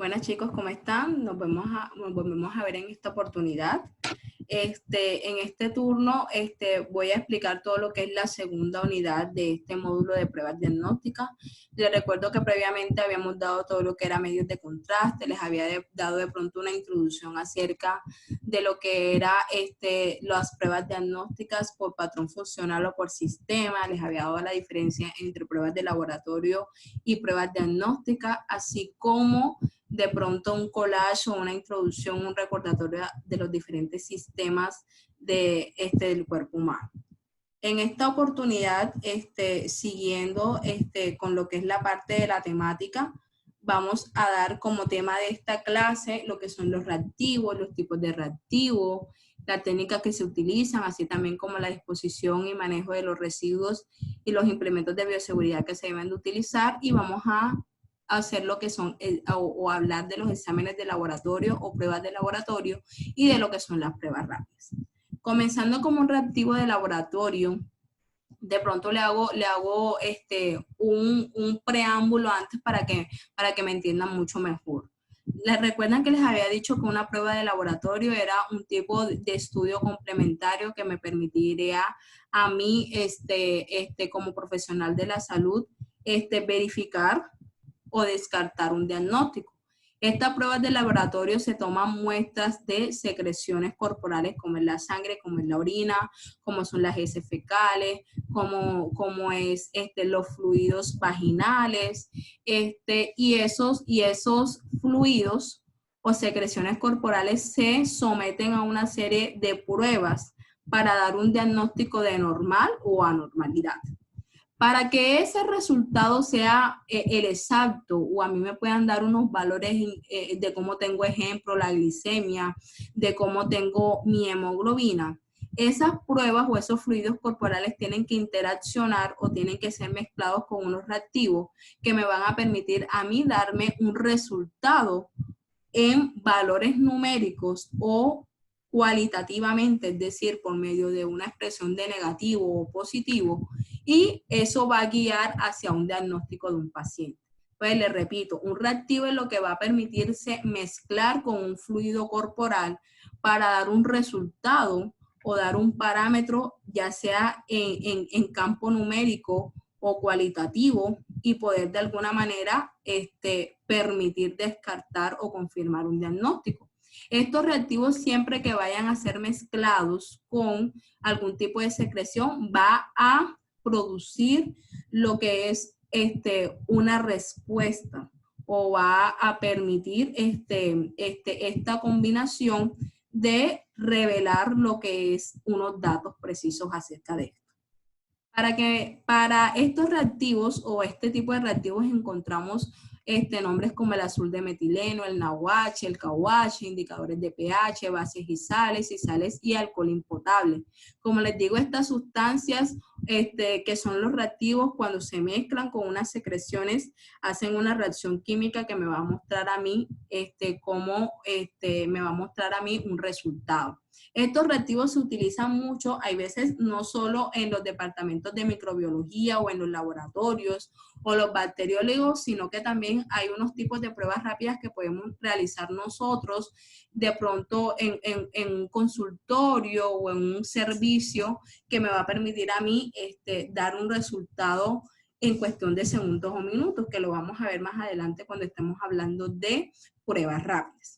Buenas chicos, ¿cómo están? Nos volvemos a ver en esta oportunidad. En este turno voy a explicar todo lo que es la segunda unidad de este módulo de pruebas diagnósticas. Les recuerdo que previamente habíamos dado todo lo que era medios de contraste, les había dado de pronto una introducción acerca de lo que era las pruebas diagnósticas por patrón funcional o por sistema, les había dado la diferencia entre pruebas de laboratorio y pruebas diagnósticas, así como de pronto un collage o una introducción, un recordatorio de los diferentes sistemas del cuerpo humano. En esta oportunidad, siguiendo con lo que es la parte de la temática, vamos a dar como tema de esta clase lo que son los reactivos, los tipos de reactivos, las técnicas que se utilizan, así también como la disposición y manejo de los residuos y los implementos de bioseguridad que se deben de utilizar, y vamos a hacer lo que son o hablar de los exámenes de laboratorio o pruebas de laboratorio y de lo que son las pruebas rápidas. Comenzando como un reactivo de laboratorio, de pronto le hago un preámbulo antes para que me entiendan mucho mejor. Les recuerdan que les había dicho que una prueba de laboratorio era un tipo de estudio complementario que me permitiría a mí, como profesional de la salud, verificar o descartar un diagnóstico. Estas pruebas de laboratorio se toman muestras de secreciones corporales como es la sangre, como es la orina, como son las heces fecales, como es los fluidos vaginales, y esos fluidos o secreciones corporales se someten a una serie de pruebas para dar un diagnóstico de normal o anormalidad. Para que ese resultado sea el exacto o a mí me puedan dar unos valores de cómo tengo, ejemplo, la glicemia, de cómo tengo mi hemoglobina, esas pruebas o esos fluidos corporales tienen que interaccionar o tienen que ser mezclados con unos reactivos que me van a permitir a mí darme un resultado en valores numéricos o cualitativamente, es decir, por medio de una expresión de negativo o positivo, y eso va a guiar hacia un diagnóstico de un paciente. Pues les repito, un reactivo es lo que va a permitirse mezclar con un fluido corporal para dar un resultado o dar un parámetro, ya sea en campo numérico o cualitativo, y poder de alguna manera permitir descartar o confirmar un diagnóstico. Estos reactivos, siempre que vayan a ser mezclados con algún tipo de secreción, va a producir lo que es una respuesta o va a permitir esta combinación de revelar lo que es unos datos precisos acerca de esto. Para estos reactivos o este tipo de reactivos encontramos nombres como el azul de metileno, el NaOH, el KOH, indicadores de pH, bases y sales y alcohol impotable. Como les digo, estas sustancias que son los reactivos, cuando se mezclan con unas secreciones, hacen una reacción química que me va a mostrar a mí me va a mostrar a mí un resultado. Estos reactivos se utilizan mucho, hay veces no solo en los departamentos de microbiología o en los laboratorios o los bacteriólogos, sino que también hay unos tipos de pruebas rápidas que podemos realizar nosotros de pronto en un consultorio o en un servicio que me va a permitir a mí dar un resultado en cuestión de segundos o minutos, que lo vamos a ver más adelante cuando estemos hablando de pruebas rápidas.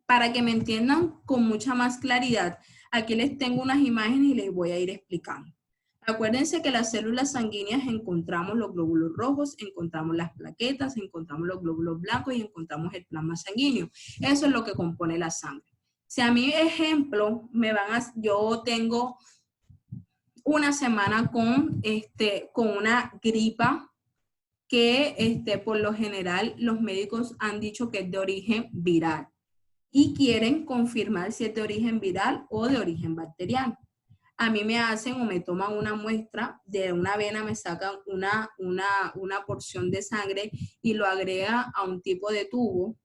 Para que me entiendan con mucha más claridad, aquí les tengo unas imágenes y les voy a ir explicando. Acuérdense que las células sanguíneas encontramos los glóbulos rojos, encontramos las plaquetas, encontramos los glóbulos blancos y encontramos el plasma sanguíneo. Eso es lo que compone la sangre. Si a mí, ejemplo, yo tengo una semana con una gripa que por lo general los médicos han dicho que es de origen viral, y quieren confirmar si es de origen viral o de origen bacteriano. A mí me hacen o me toman una muestra de una vena, me sacan una porción de sangre y lo agrega a un tipo de tubo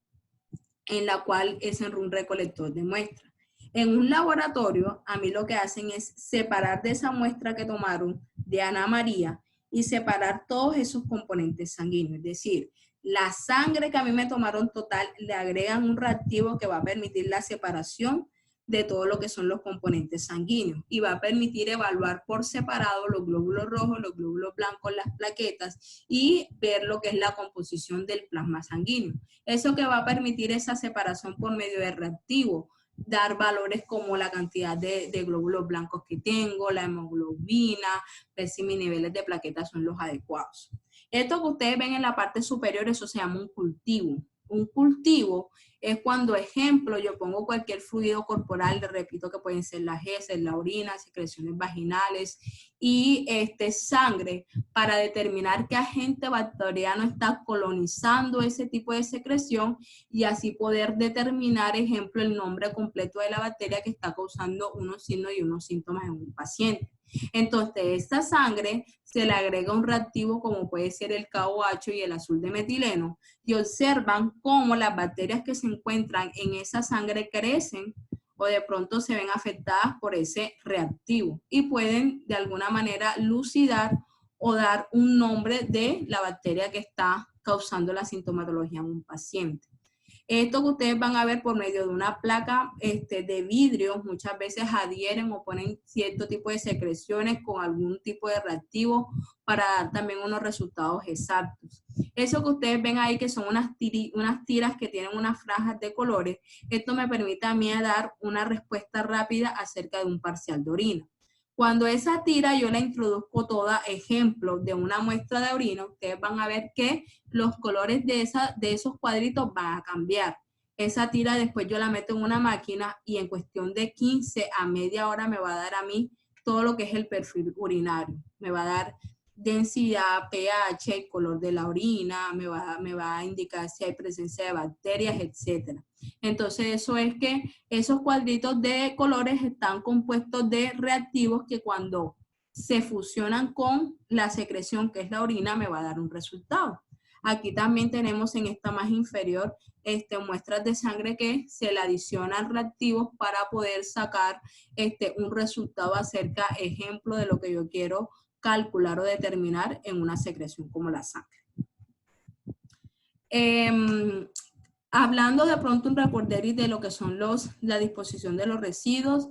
en la cual es un recolector de muestra. En un laboratorio, a mí lo que hacen es separar de esa muestra que tomaron de Ana María y separar todos esos componentes sanguíneos, es decir, La sangre que a mí me tomaron total, le agregan un reactivo que va a permitir la separación de todo lo que son los componentes sanguíneos y va a permitir evaluar por separado los glóbulos rojos, los glóbulos blancos, las plaquetas y ver lo que es la composición del plasma sanguíneo. Eso que va a permitir esa separación por medio de reactivo, dar valores como la cantidad de glóbulos blancos que tengo, la hemoglobina, ver si mis niveles de plaquetas son los adecuados. Esto que ustedes ven en la parte superior, eso se llama un cultivo. Un cultivo es cuando, ejemplo, yo pongo cualquier fluido corporal, le repito que pueden ser las heces, la orina, secreciones vaginales y sangre para determinar qué agente bacteriano está colonizando ese tipo de secreción y así poder determinar, ejemplo, el nombre completo de la bacteria que está causando unos signos y unos síntomas en un paciente. Entonces, esta sangre se le agrega un reactivo como puede ser el KOH y el azul de metileno y observan cómo las bacterias que se encuentran en esa sangre crecen o de pronto se ven afectadas por ese reactivo y pueden de alguna manera lucidar o dar un nombre de la bacteria que está causando la sintomatología en un paciente. Esto que ustedes van a ver por medio de una placa de vidrio, muchas veces adhieren o ponen cierto tipo de secreciones con algún tipo de reactivo para dar también unos resultados exactos. Eso que ustedes ven ahí que son unas tiras que tienen unas franjas de colores, esto me permite a mí dar una respuesta rápida acerca de un parcial de orina. Cuando esa tira yo la introduzco toda, ejemplo de una muestra de orina, ustedes van a ver que los colores de esos cuadritos van a cambiar. Esa tira después yo la meto en una máquina y en cuestión de 15 a media hora me va a dar a mí todo lo que es el perfil urinario. Me va a dar densidad, pH, el color de la orina, me va a indicar si hay presencia de bacterias, etc. Entonces eso es que esos cuadritos de colores están compuestos de reactivos que cuando se fusionan con la secreción que es la orina me va a dar un resultado. Aquí también tenemos en esta más inferior muestras de sangre que se le adicionan reactivos para poder sacar un resultado acerca, ejemplo, de lo que yo quiero calcular o determinar en una secreción como la sangre. Hablando de pronto un reporteris de lo que son la disposición de los residuos,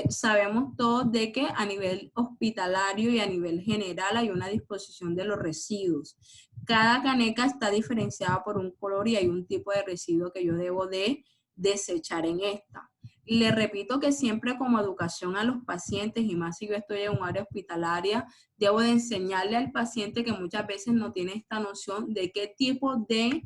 sabemos todos de que a nivel hospitalario y a nivel general hay una disposición de los residuos. Cada caneca está diferenciada por un color y hay un tipo de residuo que yo debo de desechar en esta. Le repito que siempre como educación a los pacientes, y más si yo estoy en un área hospitalaria, debo de enseñarle al paciente que muchas veces no tiene esta noción de qué tipo de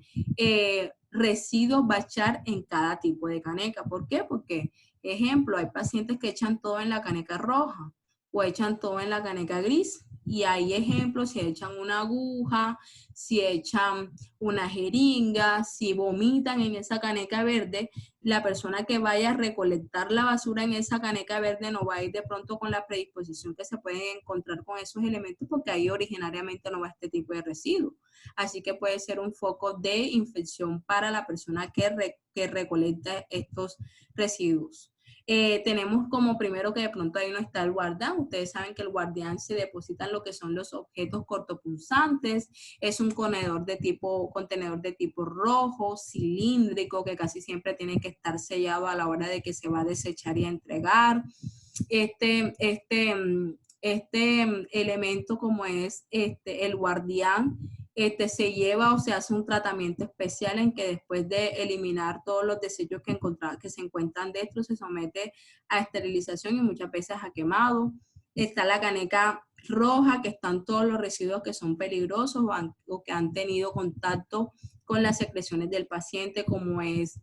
residuos va a echar en cada tipo de caneca. ¿Por qué? Porque, ejemplo, hay pacientes que echan todo en la caneca roja o echan todo en la caneca gris. Y hay ejemplos, si echan una aguja, si echan una jeringa, si vomitan en esa caneca verde, la persona que vaya a recolectar la basura en esa caneca verde no va a ir de pronto con la predisposición que se pueden encontrar con esos elementos porque ahí originariamente no va este tipo de residuo. Así que puede ser un foco de infección para la persona que recolecta estos residuos. Tenemos como primero que de pronto ahí no está el guardián. Ustedes saben que el guardián se deposita en lo que son los objetos cortopunzantes. Es un contenedor de tipo rojo, cilíndrico, que casi siempre tiene que estar sellado a la hora de que se va a desechar y a entregar. Elemento como es el guardián, se lleva o se hace un tratamiento especial en que después de eliminar todos los desechos que se encuentran dentro, se somete a esterilización y muchas veces a quemado. Está la caneca roja, que están todos los residuos que son peligrosos o que han tenido contacto con las secreciones del paciente, como es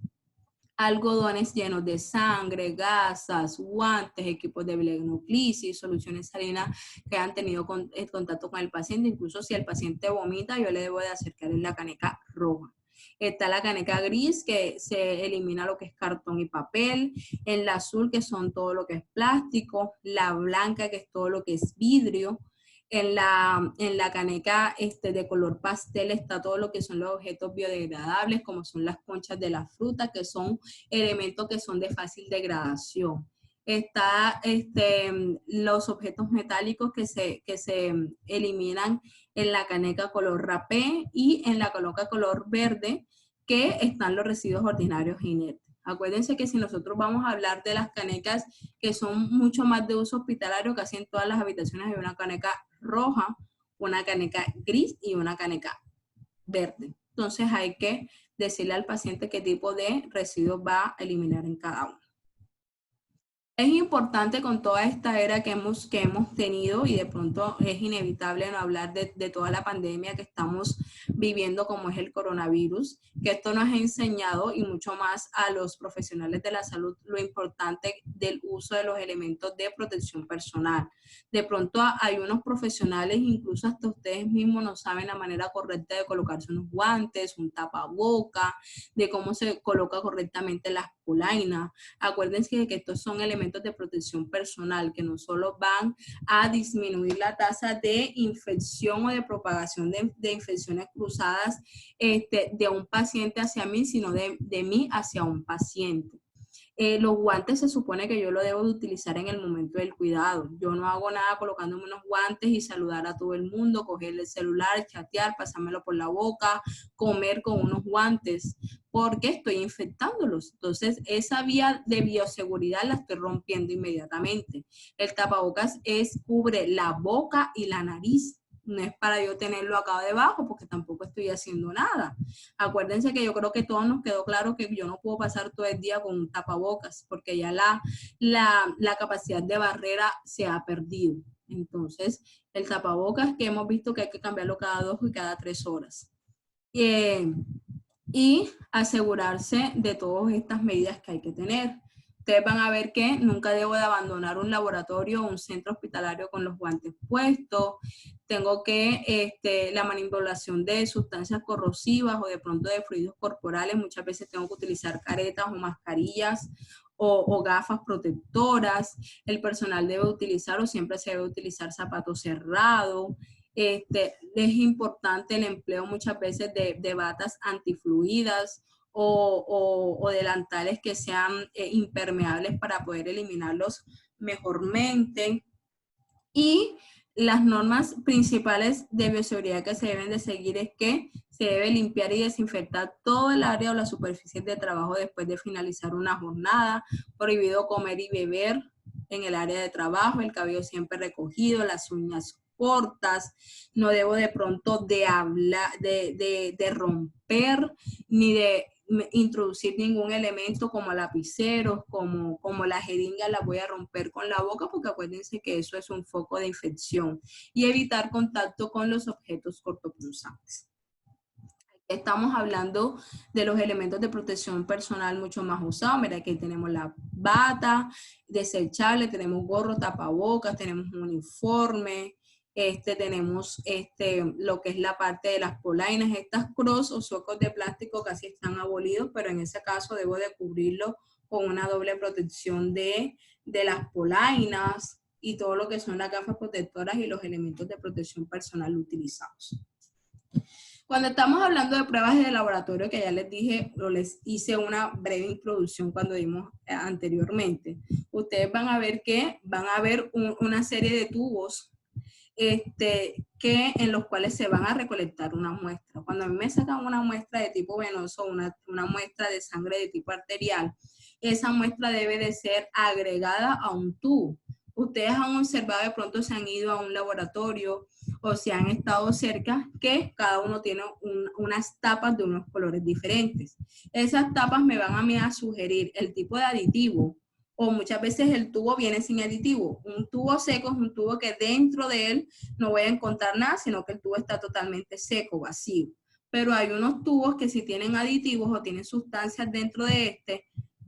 algodones llenos de sangre, gasas, guantes, equipos de blegnoclisis, soluciones salinas que han tenido contacto con el paciente. Incluso si el paciente vomita, yo le debo de acercar en la caneca roja. Está la caneca gris, que se elimina lo que es cartón y papel. En la azul, que son todo lo que es plástico. La blanca, que es todo lo que es vidrio. En la caneca de color pastel está todo lo que son los objetos biodegradables, como son las conchas de la fruta, que son elementos que son de fácil degradación. está los objetos metálicos que se eliminan en la caneca color rapé y en la caneca color verde, que están los residuos ordinarios e inertes. Acuérdense que si nosotros vamos a hablar de las canecas que son mucho más de uso hospitalario, casi en todas las habitaciones hay una caneca roja, una caneca gris y una caneca verde. Entonces hay que decirle al paciente qué tipo de residuos va a eliminar en cada uno. Es importante con toda esta era que hemos tenido, y de pronto es inevitable no hablar de toda la pandemia que estamos viviendo, como es el coronavirus, que esto nos ha enseñado, y mucho más a los profesionales de la salud, lo importante del uso de los elementos de protección personal. De pronto hay unos profesionales, incluso hasta ustedes mismos no saben la manera correcta de colocarse unos guantes, un tapaboca, de cómo se coloca correctamente las polainas. Acuérdense que estos son elementos de protección personal que no solo van a disminuir la tasa de infección o de propagación de infecciones cruzadas de un paciente hacia mí, sino de mí hacia un paciente. Los guantes se supone que yo lo debo de utilizar en el momento del cuidado. Yo no hago nada colocándome unos guantes y saludar a todo el mundo, coger el celular, chatear, pasármelo por la boca, comer con unos guantes, porque estoy infectándolos. Entonces, esa vía de bioseguridad la estoy rompiendo inmediatamente. El tapabocas cubre la boca y la nariz. No es para yo tenerlo acá debajo, porque tampoco estoy haciendo nada. Acuérdense que yo creo que todos nos quedó claro que yo no puedo pasar todo el día con un tapabocas, porque ya la capacidad de barrera se ha perdido. Entonces, el tapabocas que hemos visto que hay que cambiarlo cada 2 y cada 3 horas. Y asegurarse de todas estas medidas que hay que tener. Ustedes van a ver que nunca debo de abandonar un laboratorio o un centro hospitalario con los guantes puestos. Tengo que, la manipulación de sustancias corrosivas o de pronto de fluidos corporales, muchas veces tengo que utilizar caretas o mascarillas o gafas protectoras. El personal debe utilizar o siempre se debe utilizar zapatos cerrados. Es importante el empleo muchas veces de batas antifluidas o delantales que sean impermeables para poder eliminarlos mejormente. Y las normas principales de bioseguridad que se deben de seguir es que se debe limpiar y desinfectar todo el área o las superficies de trabajo después de finalizar una jornada. Prohibido comer y beber en el área de trabajo, el cabello siempre recogido, las uñas cortas. No debo de pronto de hablar, de romper ni de introducir ningún elemento como lapiceros, como la jeringa, la voy a romper con la boca, porque acuérdense que eso es un foco de infección, y evitar contacto con los objetos cortopunzantes. Estamos hablando de los elementos de protección personal mucho más usados. Mira, aquí tenemos la bata desechable, tenemos gorro, tapabocas, tenemos un uniforme, tenemos lo que es la parte de las polainas. Estas cross o socos de plástico casi están abolidos, pero en ese caso debo de cubrirlo con una doble protección de las polainas y todo lo que son las gafas protectoras y los elementos de protección personal utilizados. Cuando estamos hablando de pruebas de laboratorio, que ya les dije, o les hice una breve introducción cuando vimos anteriormente, ustedes van a ver que van a ver una serie de tubos en los cuales se van a recolectar una muestra. Cuando a mí me sacan una muestra de tipo venoso, una muestra de sangre de tipo arterial, esa muestra debe de ser agregada a un tubo. Ustedes han observado, de pronto se han ido a un laboratorio o si han estado cerca, que cada uno tiene unas tapas de unos colores diferentes. Esas tapas me van a mí a sugerir el tipo de aditivo, o muchas veces el tubo viene sin aditivo. Un tubo seco es un tubo que dentro de él no voy a encontrar nada, sino que el tubo está totalmente seco, vacío. Pero hay unos tubos que si tienen aditivos o tienen sustancias dentro de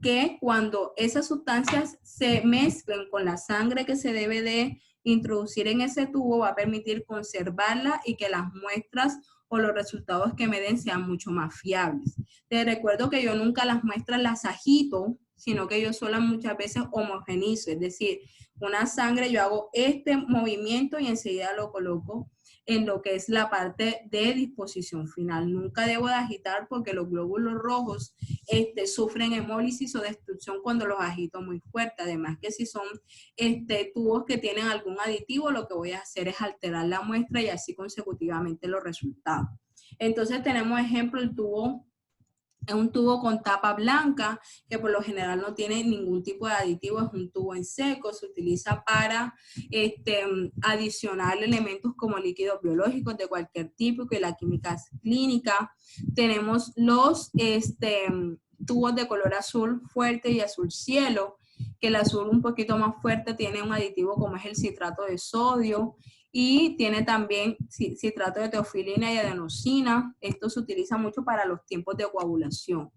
que cuando esas sustancias se mezclan con la sangre que se debe de introducir en ese tubo, va a permitir conservarla y que las muestras o los resultados que me den sean mucho más fiables. Les recuerdo que yo nunca las muestras las agito, sino que yo solo muchas veces homogenizo, es decir, una sangre yo hago este movimiento y enseguida lo coloco en lo que es la parte de disposición final. Nunca debo de agitar porque los glóbulos rojos sufren hemólisis o destrucción cuando los agito muy fuerte. Además que si son tubos que tienen algún aditivo, lo que voy a hacer es alterar la muestra y así consecutivamente los resultados. Entonces tenemos ejemplo el tubo. Es un tubo con tapa blanca que por lo general no tiene ningún tipo de aditivo, es un tubo en seco, se utiliza para adicionar elementos como líquidos biológicos de cualquier tipo y la química clínica. Tenemos los tubos de color azul fuerte y azul cielo, que el azul un poquito más fuerte tiene un aditivo como es el citrato de sodio, y tiene también citrato de teofilina y adenosina. Esto se utiliza mucho para los tiempos de coagulación.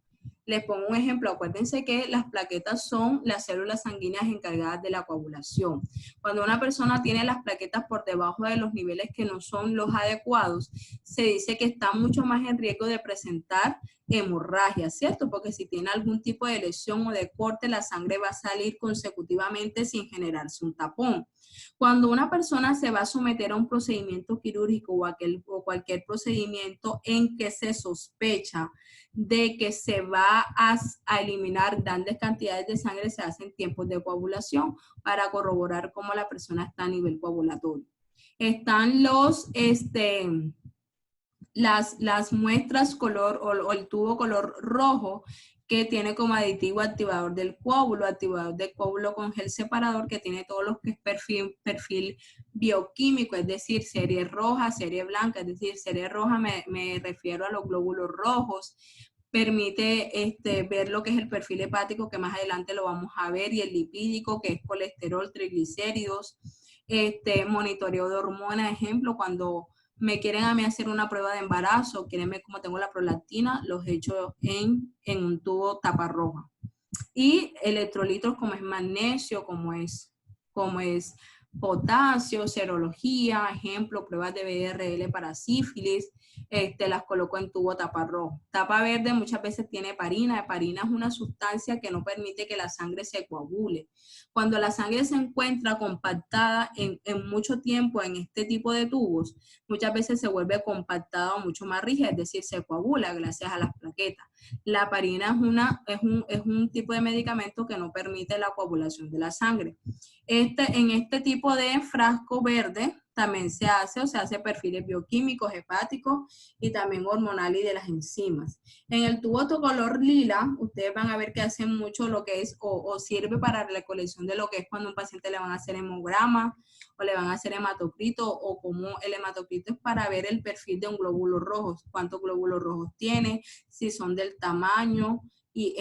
Les pongo un ejemplo. Acuérdense que las plaquetas son las células sanguíneas encargadas de la coagulación. Cuando una persona tiene las plaquetas por debajo de los niveles que no son los adecuados, se dice que está mucho más en riesgo de presentar hemorragia, ¿cierto? Porque si tiene algún tipo de lesión o de corte, la sangre va a salir consecutivamente sin generarse un tapón. Cuando una persona se va a someter a un procedimiento quirúrgico o cualquier procedimiento en que se sospecha de que se va a eliminar grandes cantidades de sangre, se hacen tiempos de coagulación para corroborar cómo la persona está a nivel coagulatorio. Están las muestras color o el tubo color rojo, que tiene como aditivo activador del coágulo con gel separador, que tiene todo lo que es perfil bioquímico, es decir, serie roja, serie blanca. Es decir, serie roja me refiero a los glóbulos rojos. Permite ver lo que es el perfil hepático, que más adelante lo vamos a ver, y el lipídico, que es colesterol, triglicéridos, monitoreo de hormonas. Ejemplo, cuando me quieren a mí hacer una prueba de embarazo, quieren ver cómo tengo la prolactina, los he hecho en un tubo tapa roja. Y electrolitos como es magnesio, como es potasio, serología, ejemplo, pruebas de BRL para sífilis, las coloco en tubo tapa rojo. Tapa verde muchas veces tiene heparina. Heparina es una sustancia que no permite que la sangre se coagule. Cuando la sangre se encuentra compactada en mucho tiempo en este tipo de tubos, muchas veces se vuelve compactada o mucho más rígida, es decir, se coagula gracias a las plaquetas. La heparina es un tipo de medicamento que no permite la coagulación de la sangre. En este tipo de frasco verde también se hace perfiles bioquímicos, hepáticos y también hormonal y de las enzimas. En el tubo de color lila, ustedes van a ver que hacen mucho lo que es o sirve para la recolección de lo que es cuando a un paciente le van a hacer hemograma o le van a hacer hematocrito, o como el hematocrito es para ver el perfil de un glóbulo rojo, cuántos glóbulos rojos tiene, si son del tamaño y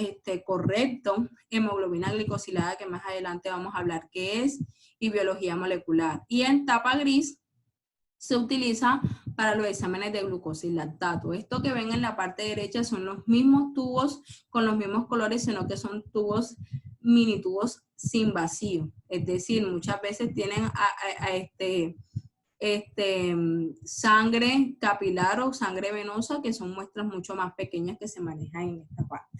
correcto, hemoglobina glicosilada, que más adelante vamos a hablar qué es, y biología molecular. Y en tapa gris se utiliza para los exámenes de glucosa y lactato. Esto que ven en la parte derecha son los mismos tubos con los mismos colores, sino que son tubos, mini tubos sin vacío. Es decir, muchas veces tienen sangre capilar o sangre venosa, que son muestras mucho más pequeñas que se manejan en esta parte.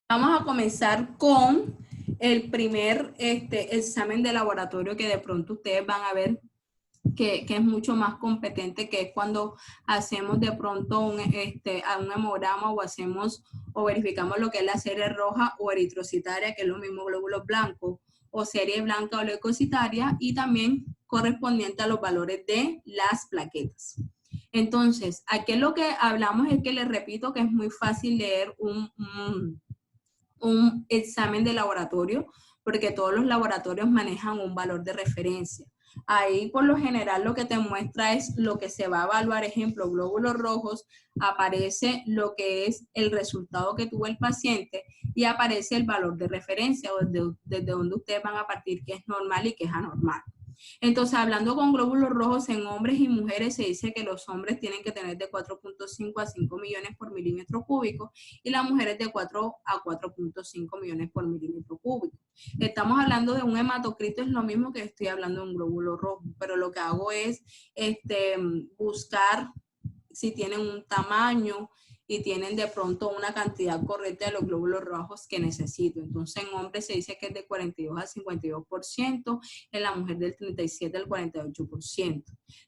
Vamos a comenzar con el primer examen de laboratorio, que de pronto ustedes van a ver que es mucho más competente, que es cuando hacemos de pronto un hemograma o verificamos lo que es la serie roja o eritrocitaria, que es lo mismo glóbulos blancos, o serie blanca o leucocitaria, y también correspondiente a los valores de las plaquetas. Entonces, aquí lo que hablamos es que les repito que es muy fácil leer un examen de laboratorio, porque todos los laboratorios manejan un valor de referencia. Ahí por lo general lo que te muestra es lo que se va a evaluar. Ejemplo, glóbulos rojos, aparece lo que es el resultado que tuvo el paciente y aparece el valor de referencia, o desde donde ustedes van a partir, que es normal y que es anormal. Entonces, hablando con glóbulos rojos en hombres y mujeres, se dice que los hombres tienen que tener de 4.5 a 5 millones por milímetro cúbico y las mujeres de 4 a 4.5 millones por milímetro cúbico. Estamos hablando de un hematocrito, es lo mismo que estoy hablando de un glóbulo rojo, pero lo que hago es buscar si tienen un tamaño, y tienen de pronto una cantidad correcta de los glóbulos rojos que necesito. Entonces en hombres se dice que es de 42 al 52%, en la mujer del 37 al 48%.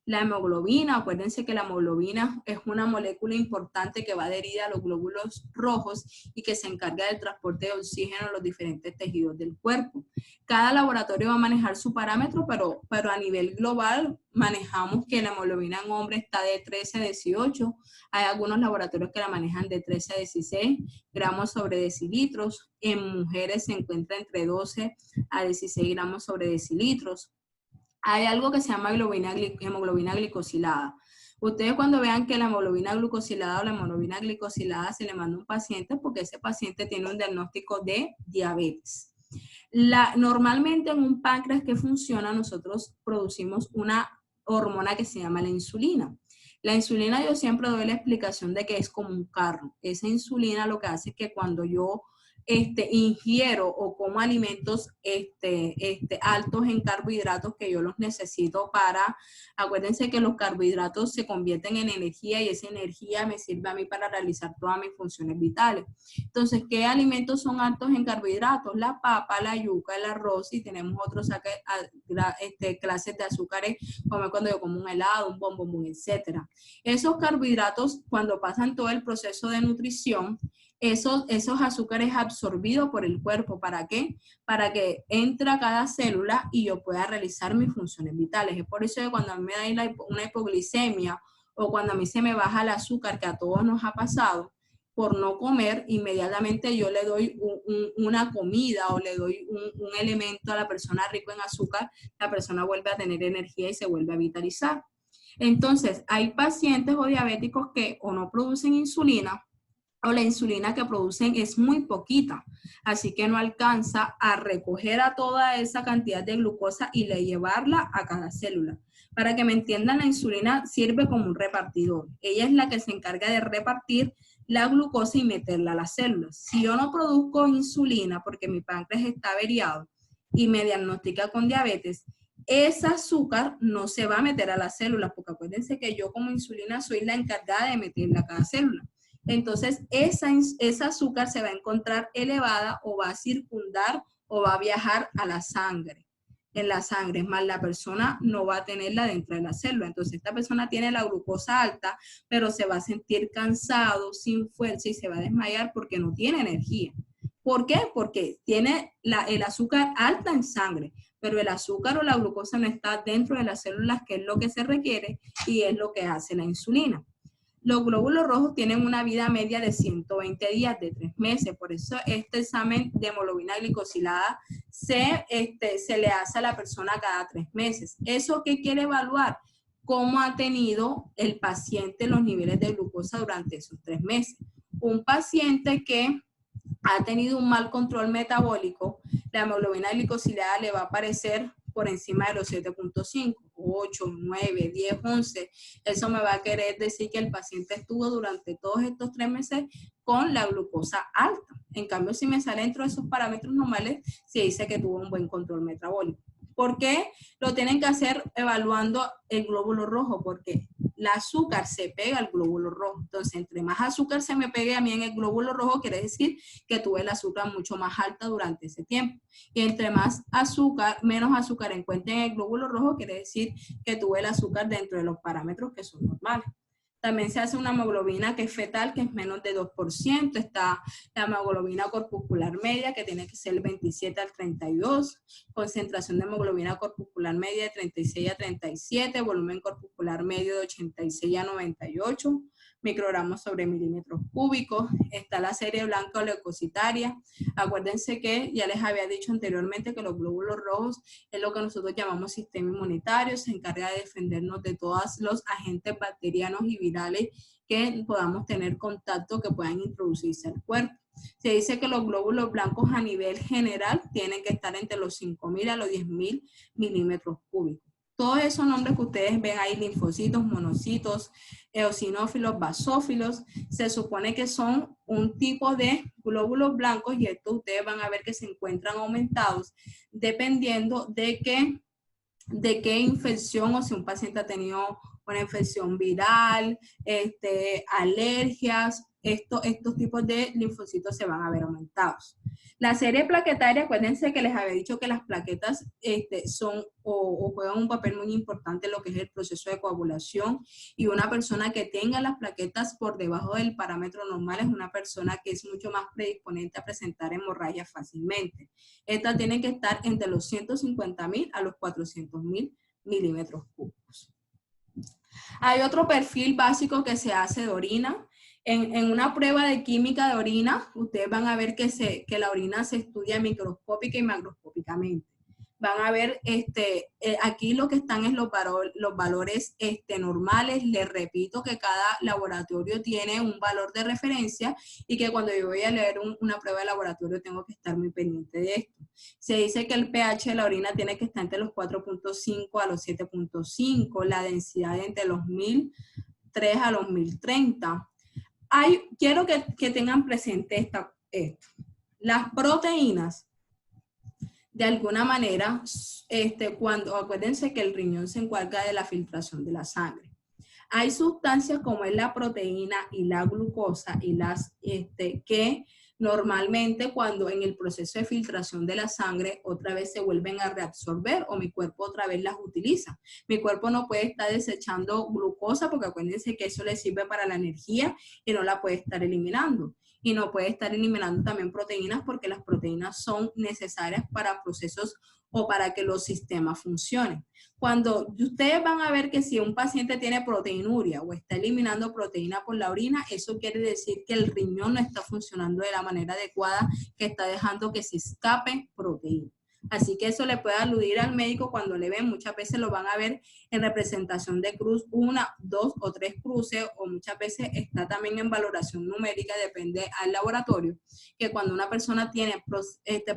La hemoglobina, acuérdense que la hemoglobina es una molécula importante que va adherida a los glóbulos rojos y que se encarga del transporte de oxígeno a los diferentes tejidos del cuerpo. Cada laboratorio va a manejar su parámetro, pero a nivel global manejamos que la hemoglobina en hombres está de 13 a 18. Hay algunos laboratorios que la manejan de 13 a 16 gramos sobre decilitros. En mujeres se encuentra entre 12 a 16 gramos sobre decilitros. Hay algo que se llama hemoglobina glicosilada. Ustedes cuando vean que la hemoglobina glucosilada o la hemoglobina glicosilada se le manda a un paciente porque ese paciente tiene un diagnóstico de diabetes. Normalmente en un páncreas que funciona nosotros producimos una hormona que se llama la insulina. La insulina yo siempre doy la explicación de que es como un carro. Esa insulina lo que hace es que cuando yo ingiero o como alimentos altos en carbohidratos que yo los necesito para, acuérdense que los carbohidratos se convierten en energía y esa energía me sirve a mí para realizar todas mis funciones vitales. Entonces, ¿qué alimentos son altos en carbohidratos? La papa, la yuca, el arroz y tenemos otros clases de azúcares como cuando yo como un helado, un bombón, etcétera. Esos carbohidratos cuando pasan todo el proceso de nutrición, esos azúcares absorbidos por el cuerpo. ¿Para qué? Para que entre a cada célula y yo pueda realizar mis funciones vitales. Es por eso que cuando a mí me da una hipoglicemia o cuando a mí se me baja el azúcar, que a todos nos ha pasado, por no comer, inmediatamente yo le doy una comida o le doy un elemento a la persona rico en azúcar, la persona vuelve a tener energía y se vuelve a vitalizar. Entonces, hay pacientes o diabéticos que o no producen insulina, o la insulina que producen es muy poquita, así que no alcanza a recoger a toda esa cantidad de glucosa y llevarla a cada célula. Para que me entiendan, la insulina sirve como un repartidor. Ella es la que se encarga de repartir la glucosa y meterla a las células. Si yo no produzco insulina porque mi páncreas está averiado y me diagnostica con diabetes, ese azúcar no se va a meter a las células, porque acuérdense que yo como insulina soy la encargada de meterla a cada célula. Entonces, esa azúcar se va a encontrar elevada o va a circundar o va a viajar a la sangre. En la sangre, es más, la persona no va a tenerla dentro de la célula. Entonces, esta persona tiene la glucosa alta, pero se va a sentir cansado, sin fuerza y se va a desmayar porque no tiene energía. ¿Por qué? Porque tiene el azúcar alta en sangre, pero el azúcar o la glucosa no está dentro de las células, que es lo que se requiere y es lo que hace la insulina. Los glóbulos rojos tienen una vida media de 120 días, de 3 meses. Por eso este examen de hemoglobina glicosilada se le hace a la persona cada 3 meses. ¿Eso qué quiere evaluar? Cómo ha tenido el paciente los niveles de glucosa durante esos 3 meses. Un paciente que ha tenido un mal control metabólico, la hemoglobina glicosilada le va a aparecer por encima de los 7.5, 8, 9, 10, 11. Eso me va a querer decir que el paciente estuvo durante todos estos 3 meses con la glucosa alta. En cambio, si me sale dentro de esos parámetros normales, se dice que tuvo un buen control metabólico. ¿Por qué lo tienen que hacer evaluando el glóbulo rojo? Porque el azúcar se pega al glóbulo rojo. Entonces, entre más azúcar se me pegue a mí en el glóbulo rojo, quiere decir que tuve el azúcar mucho más alta durante ese tiempo. Y entre más azúcar, menos azúcar encuentre en el glóbulo rojo, quiere decir que tuve el azúcar dentro de los parámetros que son normales. También se hace una hemoglobina que es fetal, que es menos de 2%. Está la hemoglobina corpuscular media, que tiene que ser el 27 al 32. Concentración de hemoglobina corpuscular media de 36 a 37. Volumen corpuscular medio de 86 a 98 microgramos sobre milímetros cúbicos. Está la serie blanca o leucocitaria. Acuérdense que ya les había dicho anteriormente que los glóbulos rojos es lo que nosotros llamamos sistema inmunitario. Se encarga de defendernos de todos los agentes bacterianos y virales que podamos tener contacto, que puedan introducirse al cuerpo. Se dice que los glóbulos blancos a nivel general tienen que estar entre los 5.000 a los 10.000 milímetros cúbicos. Todos esos nombres que ustedes ven ahí, linfocitos, monocitos, eosinófilos, basófilos, se supone que son un tipo de glóbulos blancos y esto ustedes van a ver que se encuentran aumentados dependiendo de qué infección o si un paciente ha tenido una infección viral, alergias estos tipos de linfocitos se van a ver aumentados. La serie plaquetaria, acuérdense que les había dicho que las plaquetas son o juegan un papel muy importante en lo que es el proceso de coagulación, y una persona que tenga las plaquetas por debajo del parámetro normal es una persona que es mucho más predisponente a presentar hemorragias fácilmente. Estas tienen que estar entre los 150.000 a los 400.000 milímetros cúbicos. Hay otro perfil básico que se hace de orina. En una prueba de química de orina, ustedes van a ver que la orina se estudia microscópica y macroscópicamente. Van a ver, aquí lo que están es los valores normales. Les repito que cada laboratorio tiene un valor de referencia y que cuando yo voy a leer una prueba de laboratorio tengo que estar muy pendiente de esto. Se dice que el pH de la orina tiene que estar entre los 4.5 a los 7.5, la densidad entre los 1003 a los 1030. Quiero que tengan presente esto. Las proteínas, de alguna manera, acuérdense que el riñón se encarga de la filtración de la sangre. Hay sustancias como es la proteína y la glucosa y que normalmente cuando en el proceso de filtración de la sangre otra vez se vuelven a reabsorber o mi cuerpo otra vez las utiliza. Mi cuerpo no puede estar desechando glucosa porque acuérdense que eso le sirve para la energía y no la puede estar eliminando. Y no puede estar eliminando también proteínas porque las proteínas son necesarias para procesos o para que los sistemas funcionen. Cuando ustedes van a ver que si un paciente tiene proteinuria o está eliminando proteína por la orina, eso quiere decir que el riñón no está funcionando de la manera adecuada, que está dejando que se escape proteína. Así que eso le puede aludir al médico cuando le ven. Muchas veces lo van a ver en representación de cruz, 1, 2 o 3 cruces, o muchas veces está también en valoración numérica, depende al laboratorio, que cuando una persona tiene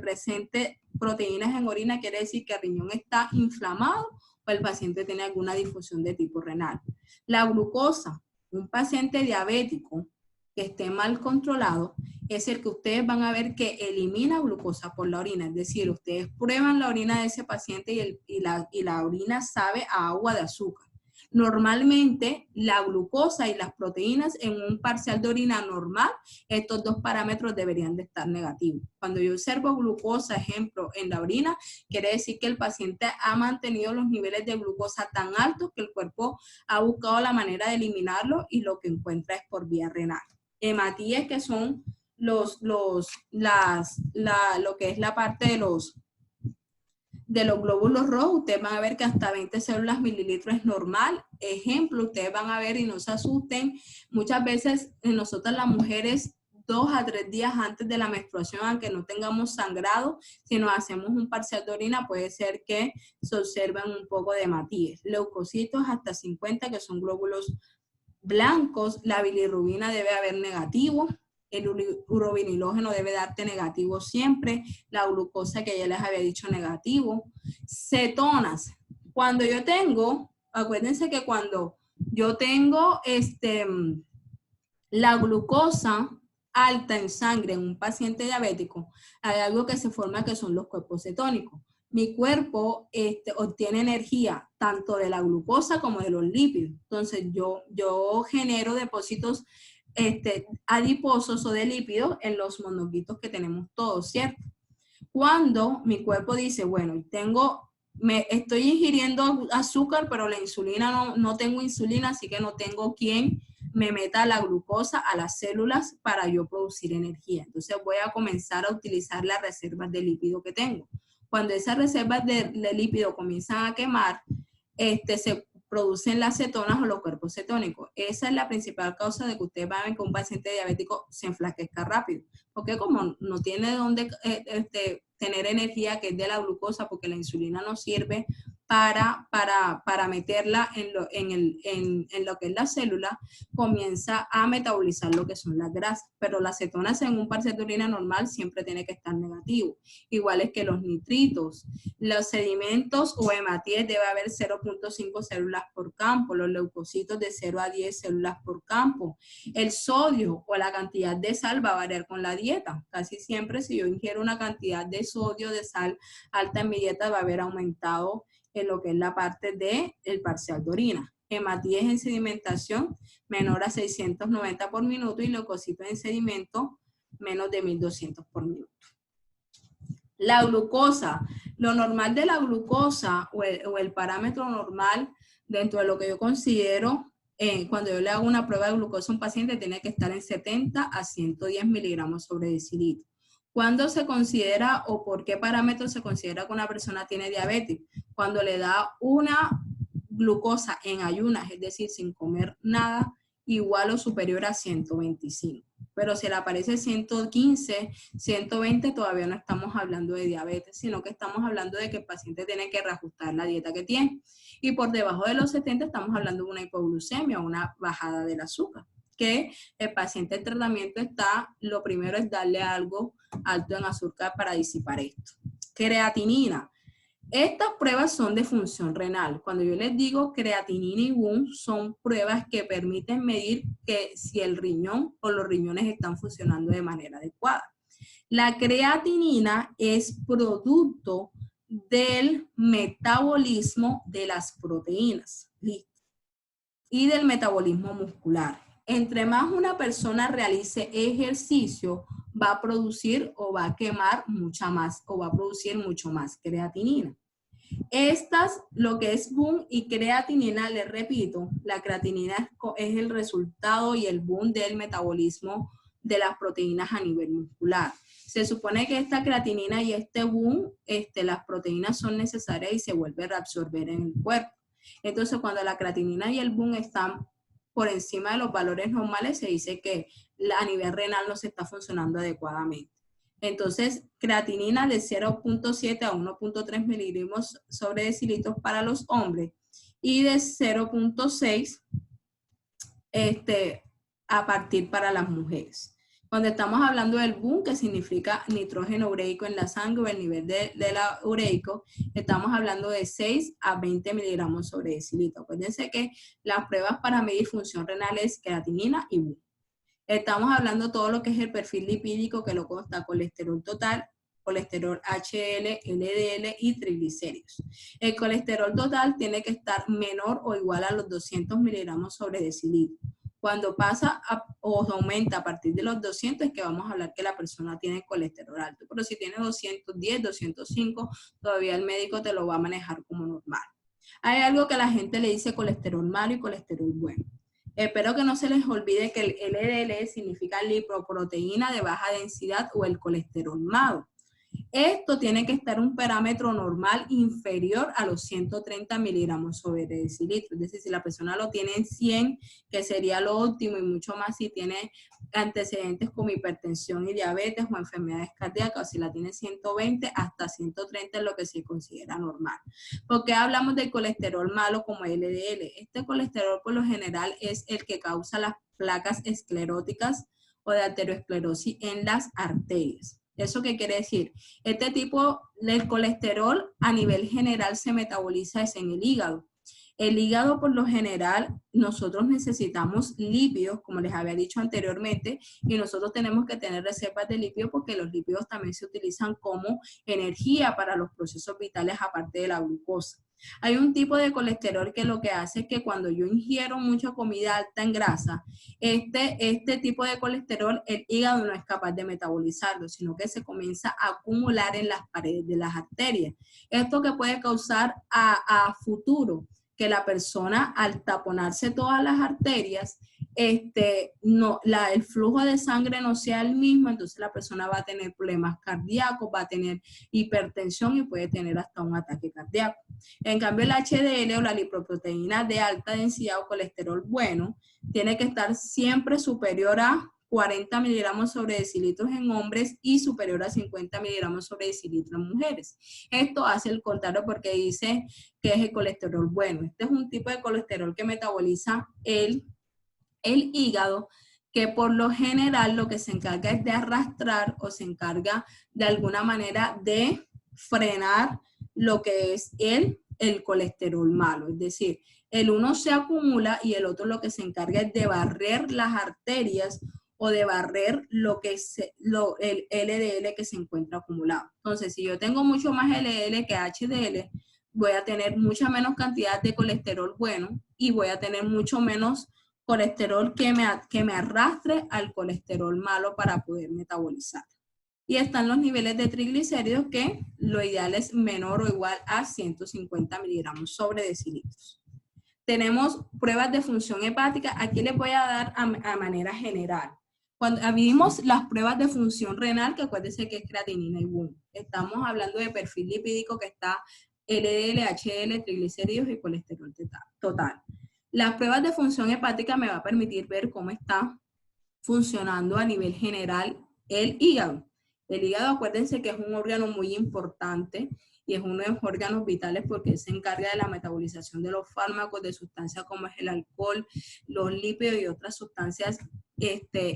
presente proteínas en orina, quiere decir que el riñón está inflamado o el paciente tiene alguna disfunción de tipo renal. La glucosa, un paciente diabético que esté mal controlado, es el que ustedes van a ver que elimina glucosa por la orina. Es decir, ustedes prueban la orina de ese paciente y la orina sabe a agua de azúcar. Normalmente, la glucosa y las proteínas en un parcial de orina normal, estos dos parámetros deberían de estar negativos. Cuando yo observo glucosa, ejemplo, en la orina, quiere decir que el paciente ha mantenido los niveles de glucosa tan altos que el cuerpo ha buscado la manera de eliminarlo y lo que encuentra es por vía renal. Hematíes, que son lo que es la parte de los glóbulos rojos, ustedes van a ver que hasta 20 células mililitros es normal. Ejemplo, ustedes van a ver y no se asusten, muchas veces nosotras las mujeres 2 a 3 días antes de la menstruación, aunque no tengamos sangrado, si nos hacemos un parcial de orina puede ser que se observen un poco de hematíes. Leucocitos hasta 50, que son glóbulos blancos. La bilirrubina debe haber negativo. El urovinilógeno debe darte negativo siempre. La glucosa, que ya les había dicho, negativo. Cetonas. Cuando yo tengo, acuérdense que cuando yo tengo la glucosa alta en sangre en un paciente diabético, hay algo que se forma que son los cuerpos cetónicos. Mi cuerpo obtiene energía tanto de la glucosa como de los lípidos. Entonces yo genero depósitos adiposos o de lípidos en los monoquitos que tenemos todos, ¿cierto? Cuando mi cuerpo dice, bueno, estoy ingiriendo azúcar, pero la insulina no tengo insulina, así que no tengo quien me meta la glucosa a las células para yo producir energía. Entonces voy a comenzar a utilizar las reservas de lípido que tengo. Cuando esas reservas de lípido comienzan a quemar, se producen las cetonas o los cuerpos cetónicos. Esa es la principal causa de que ustedes van a ver que un paciente diabético se enflaquezca rápido, porque como no tiene dónde tener energía, que es de la glucosa, porque la insulina no sirve para meterla en lo que es la célula, comienza a metabolizar lo que son las grasas, pero las cetonas en un parcial de orina normal siempre tiene que estar negativo, iguales que los nitritos. Los sedimentos o hematíes debe haber 0.5 células por campo, los leucocitos de 0 a 10 células por campo. El sodio o la cantidad de sal va a variar con la dieta. Casi siempre si yo ingiero una cantidad de sodio, de sal alta en mi dieta, va a haber aumentado en lo que es la parte del parcial de orina. hematíes en sedimentación menor a 690 por minuto y leucocitos en sedimento menos de 1200 por minuto. La glucosa, lo normal de la glucosa o el parámetro normal dentro de lo que yo considero, cuando yo le hago una prueba de glucosa a un paciente, tiene que estar en 70 a 110 miligramos sobre decilitro. ¿Cuándo se considera o por qué parámetro se considera que una persona tiene diabetes? Cuando le da una glucosa en ayunas, es decir, sin comer nada, igual o superior a 125. Pero si le aparece 115, 120, todavía no estamos hablando de diabetes, sino que estamos hablando de que el paciente tiene que reajustar la dieta que tiene. Y por debajo de los 70 estamos hablando de una hipoglucemia, una bajada del azúcar. Que el paciente en tratamiento está, lo primero es darle algo alto en azúcar para disipar esto. Creatinina. Estas pruebas son de función renal. Cuando yo les digo creatinina y BUN, son pruebas que permiten medir que si el riñón o los riñones están funcionando de manera adecuada. La creatinina es producto del metabolismo de las proteínas y del metabolismo muscular. Entre más una persona realice ejercicio, va a producir o va a quemar mucha más o va a producir mucho más creatinina. Estas, lo que es BUN y creatinina, les repito, la creatinina es el resultado y el BUN del metabolismo de las proteínas a nivel muscular. Se supone que esta creatinina y este BUN, las proteínas son necesarias y se vuelven a reabsorber en el cuerpo. Entonces, cuando la creatinina y el BUN están por encima de los valores normales, se dice que a nivel renal no se está funcionando adecuadamente. Entonces, creatinina de 0.7 a 1.3 miligramos sobre decilitros para los hombres y de 0.6 a partir para las mujeres. Cuando estamos hablando del BUN, que significa nitrógeno ureico en la sangre o el nivel de la ureico, estamos hablando de 6 a 20 miligramos sobre decilitro. Acuérdense que las pruebas para medir función renal es creatinina y BUN. Estamos hablando todo lo que es el perfil lipídico, que lo consta colesterol total, colesterol HDL, LDL y triglicéridos. El colesterol total tiene que estar menor o igual a los 200 miligramos sobre decilitro. Cuando pasa o aumenta a partir de los 200 es que vamos a hablar que la persona tiene colesterol alto. Pero si tiene 210, 205, todavía el médico te lo va a manejar como normal. Hay algo que la gente le dice colesterol malo y colesterol bueno. Espero que no se les olvide que el LDL significa lipoproteína de baja densidad o el colesterol malo. Esto tiene que estar un parámetro normal inferior a los 130 miligramos sobre decilitro. Es decir, si la persona lo tiene en 100, que sería lo óptimo, y mucho más si tiene antecedentes como hipertensión y diabetes o enfermedades cardíacas, si la tiene 120 hasta 130 es lo que se considera normal. ¿Por qué hablamos del colesterol malo como LDL? Este colesterol por lo general es el que causa las placas escleróticas o de arteriosclerosis en las arterias. ¿Eso qué quiere decir? Este tipo del colesterol a nivel general se metaboliza es en el hígado. El hígado por lo general nosotros necesitamos lípidos, como les había dicho anteriormente, y nosotros tenemos que tener reservas de lípidos porque los lípidos también se utilizan como energía para los procesos vitales aparte de la glucosa. Hay un tipo de colesterol que lo que hace es que cuando yo ingiero mucha comida alta en grasa, este tipo de colesterol, el hígado no es capaz de metabolizarlo, sino que se comienza a acumular en las paredes de las arterias. Esto que puede causar a futuro que la persona al taponarse todas las arterias, el flujo de sangre no sea el mismo, entonces la persona va a tener problemas cardíacos, va a tener hipertensión y puede tener hasta un ataque cardíaco. En cambio, el HDL o la lipoproteína de alta densidad o colesterol bueno tiene que estar siempre superior a 40 miligramos sobre decilitros en hombres y superior a 50 miligramos sobre decilitros en mujeres. Esto hace el contrario porque dice que es el colesterol bueno. Este es un tipo de colesterol que metaboliza el hígado, que por lo general lo que se encarga es de arrastrar o se encarga de alguna manera de frenar lo que es el colesterol malo. Es decir, el uno se acumula y el otro lo que se encarga es de barrer las arterias o de barrer lo que es el LDL que se encuentra acumulado. Entonces, si yo tengo mucho más LDL que HDL, voy a tener mucha menos cantidad de colesterol bueno y voy a tener mucho menos colesterol que me arrastre al colesterol malo para poder metabolizar. Y están los niveles de triglicéridos, que lo ideal es menor o igual a 150 miligramos sobre decilitros. Tenemos pruebas de función hepática. Aquí les voy a dar a manera general. Cuando vimos las pruebas de función renal, que acuérdense que es creatinina y BUN. Estamos hablando de perfil lipídico, que está LDL, HDL, triglicéridos y colesterol total. Las pruebas de función hepática me va a permitir ver cómo está funcionando a nivel general el hígado. El hígado, acuérdense que es un órgano muy importante y es uno de los órganos vitales porque se encarga de la metabolización de los fármacos, de sustancias como es el alcohol, los lípidos y otras sustancias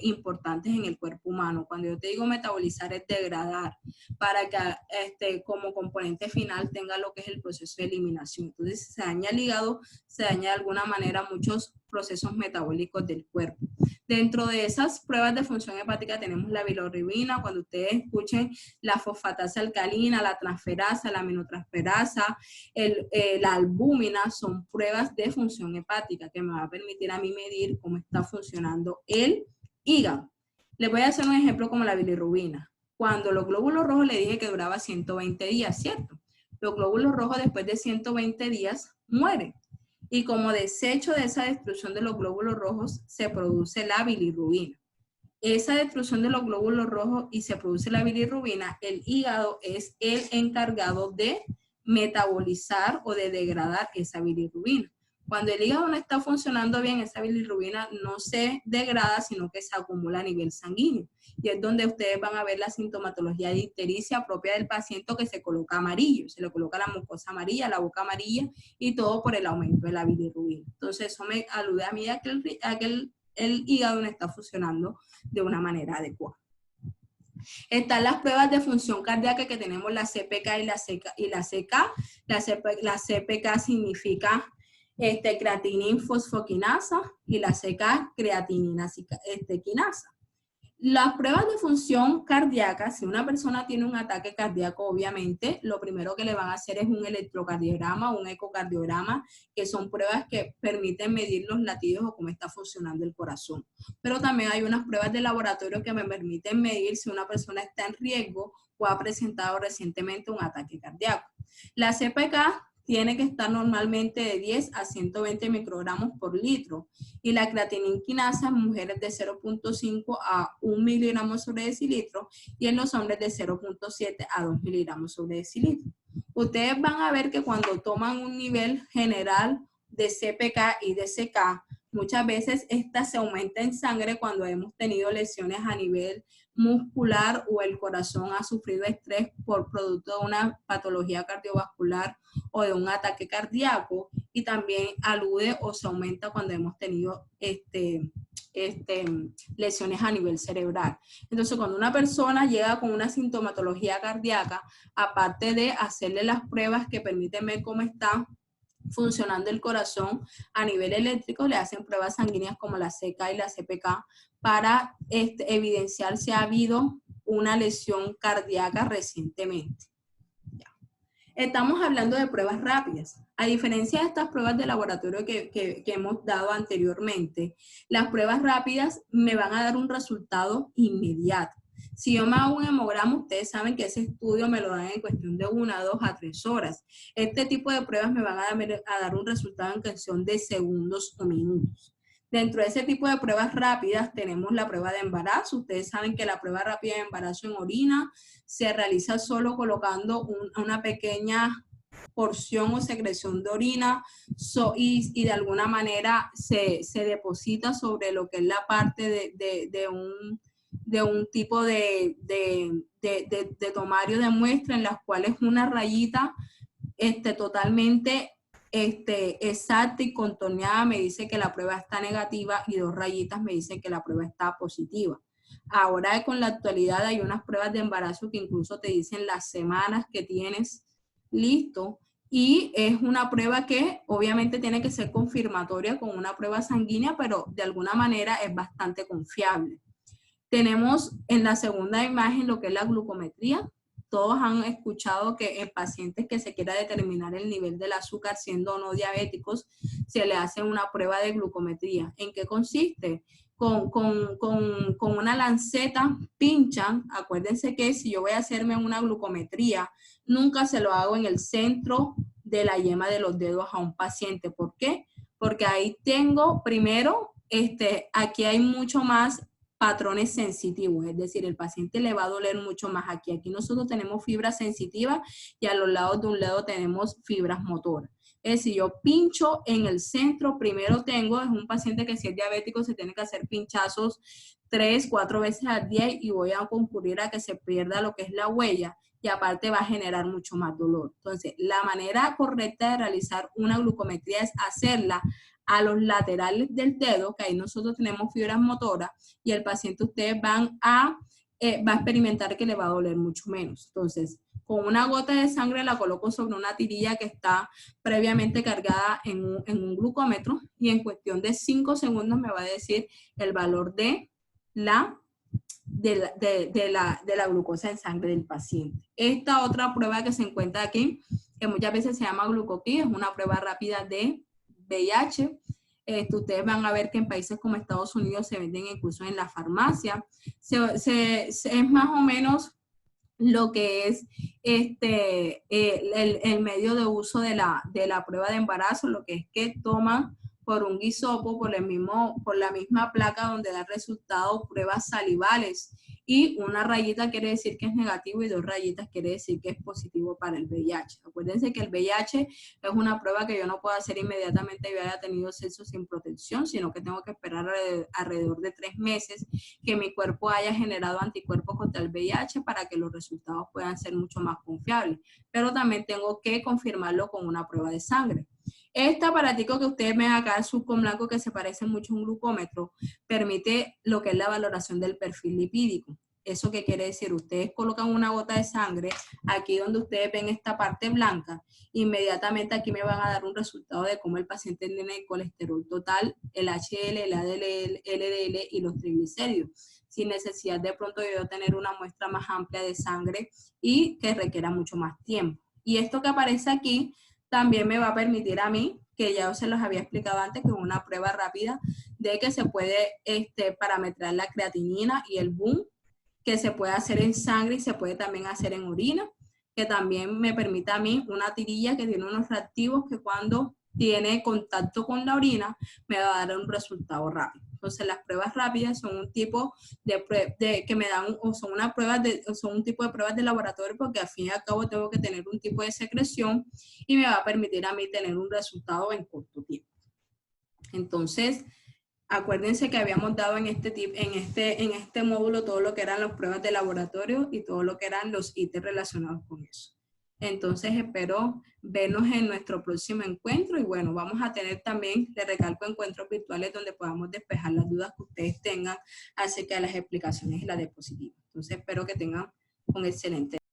importantes en el cuerpo humano. Cuando yo te digo metabolizar, es degradar para que como componente final tenga lo que es el proceso de eliminación. Entonces, si se daña el hígado, se daña de alguna manera muchos procesos metabólicos del cuerpo. Dentro de esas pruebas de función hepática tenemos la bilirrubina. Cuando ustedes escuchen la fosfatasa alcalina, la transferasa, la aminotransferasa, la albúmina, son pruebas de función hepática que me va a permitir a mí medir cómo está funcionando el hígado. Les voy a hacer un ejemplo como la bilirrubina. Cuando los glóbulos rojos le dije que duraba 120 días, ¿cierto? Los glóbulos rojos después de 120 días mueren. Y como desecho de esa destrucción de los glóbulos rojos se produce la bilirrubina. Esa destrucción de los glóbulos rojos y se produce la bilirrubina, el hígado es el encargado de metabolizar o de degradar esa bilirrubina. Cuando el hígado no está funcionando bien, esa bilirrubina no se degrada, sino que se acumula a nivel sanguíneo. Y es donde ustedes van a ver la sintomatología de ictericia propia del paciente, que se coloca amarillo. Se le coloca la mucosa amarilla, la boca amarilla, y todo por el aumento de la bilirrubina. Entonces, eso me alude a mí a que el hígado no está funcionando de una manera adecuada. Están las pruebas de función cardíaca que tenemos, la CPK y la CK. La CPK significa creatinina fosfoquinasa y la CK creatinina quinasa. Las pruebas de función cardíaca, si una persona tiene un ataque cardíaco, obviamente, lo primero que le van a hacer es un electrocardiograma, un ecocardiograma, que son pruebas que permiten medir los latidos o cómo está funcionando el corazón. Pero también hay unas pruebas de laboratorio que me permiten medir si una persona está en riesgo o ha presentado recientemente un ataque cardíaco. La CPK tiene que estar normalmente de 10 a 120 microgramos por litro. Y la creatinina quinasa en mujeres de 0.5 a 1 miligramo sobre decilitro y en los hombres de 0.7 a 2 miligramos sobre decilitro. Ustedes van a ver que cuando toman un nivel general de CPK y de CK, muchas veces esta se aumenta en sangre cuando hemos tenido lesiones a nivel muscular o el corazón ha sufrido estrés por producto de una patología cardiovascular o de un ataque cardíaco, y también alude o se aumenta cuando hemos tenido lesiones a nivel cerebral. Entonces, cuando una persona llega con una sintomatología cardíaca, aparte de hacerle las pruebas que permiten ver cómo está funcionando el corazón a nivel eléctrico, le hacen pruebas sanguíneas como la CK y la CPK para evidenciar si ha habido una lesión cardíaca recientemente. Ya. Estamos hablando de pruebas rápidas. A diferencia de estas pruebas de laboratorio que hemos dado anteriormente, las pruebas rápidas me van a dar un resultado inmediato. Si yo me hago un hemograma, ustedes saben que ese estudio me lo dan en cuestión de 1, 2 a 3 horas. Este tipo de pruebas me van a dar un resultado en cuestión de segundos o minutos. Dentro de ese tipo de pruebas rápidas tenemos la prueba de embarazo. Ustedes saben que la prueba rápida de embarazo en orina se realiza solo colocando una pequeña porción o secreción de orina y de alguna manera se deposita sobre lo que es la parte de un tipo de tomario de muestra, en las cuales una rayita totalmente exacta y contorneada me dice que la prueba está negativa y 2 rayitas me dicen que la prueba está positiva. Ahora con la actualidad hay unas pruebas de embarazo que incluso te dicen las semanas que tienes listo, y es una prueba que obviamente tiene que ser confirmatoria con una prueba sanguínea, pero de alguna manera es bastante confiable. Tenemos en la segunda imagen lo que es la glucometría. todos han escuchado que en pacientes que se quiera determinar el nivel del azúcar siendo o no diabéticos, se le hace una prueba de glucometría. ¿En qué consiste? Con una lanceta pinchan. Acuérdense que si yo voy a hacerme una glucometría, nunca se lo hago en el centro de la yema de los dedos a un paciente. ¿Por qué? Porque ahí tengo, primero, aquí hay mucho más patrones sensitivos, es decir, el paciente le va a doler mucho más aquí. Aquí nosotros tenemos fibras sensitivas y a los lados de un lado tenemos fibras motoras. Es decir, yo pincho en el centro, primero tengo, es un paciente que si es diabético se tiene que hacer pinchazos 3, 4 veces al día y voy a concurrir a que se pierda lo que es la huella y aparte va a generar mucho más dolor. Entonces, la manera correcta de realizar una glucometría es hacerla a los laterales del dedo, que ahí nosotros tenemos fibras motoras y el paciente ustedes va a experimentar que le va a doler mucho menos. Entonces, con una gota de sangre la coloco sobre una tirilla que está previamente cargada en un glucómetro y en cuestión de 5 segundos me va a decir el valor de la glucosa en sangre del paciente. Esta otra prueba que se encuentra aquí, que muchas veces se llama glucoquí, es una prueba rápida de VIH. Ustedes van a ver que en países como Estados Unidos se venden incluso en la farmacia. Es más o menos lo que es el medio de uso de la prueba de embarazo, lo que es que toman por un hisopo, por la misma placa donde da resultado pruebas salivales y una rayita quiere decir que es negativo y 2 rayitas quiere decir que es positivo para el VIH. Acuérdense que el VIH es una prueba que yo no puedo hacer inmediatamente y haya tenido sexo sin protección, sino que tengo que esperar alrededor de 3 meses que mi cuerpo haya generado anticuerpos contra el VIH para que los resultados puedan ser mucho más confiables. Pero también tengo que confirmarlo con una prueba de sangre. Este aparatico que ustedes ven acá, el surco blanco, que se parece mucho a un glucómetro, permite lo que es la valoración del perfil lipídico. ¿Eso qué quiere decir? Ustedes colocan una gota de sangre, aquí donde ustedes ven esta parte blanca, inmediatamente aquí me van a dar un resultado de cómo el paciente tiene el colesterol total, el HDL, el ADL, el LDL y los triglicéridos, sin necesidad de pronto yo tener una muestra más amplia de sangre y que requiera mucho más tiempo. Y esto que aparece aquí también me va a permitir a mí, que ya se los había explicado antes, que es una prueba rápida de que se puede parametrar la creatinina y el BUN, que se puede hacer en sangre y se puede también hacer en orina, que también me permite a mí una tirilla que tiene unos reactivos que cuando tiene contacto con la orina me va a dar un resultado rápido. Entonces las pruebas rápidas son un tipo que me dan, o son una prueba son un tipo de pruebas de laboratorio porque al fin y al cabo tengo que tener un tipo de secreción y me va a permitir a mí tener un resultado en corto tiempo. Entonces, acuérdense que habíamos dado en este módulo todo lo que eran las pruebas de laboratorio y todo lo que eran los ítems relacionados con eso. Entonces espero vernos en nuestro próximo encuentro y bueno, vamos a tener también, les recalco, encuentros virtuales donde podamos despejar las dudas que ustedes tengan acerca de las explicaciones y la diapositiva. Entonces espero que tengan un excelente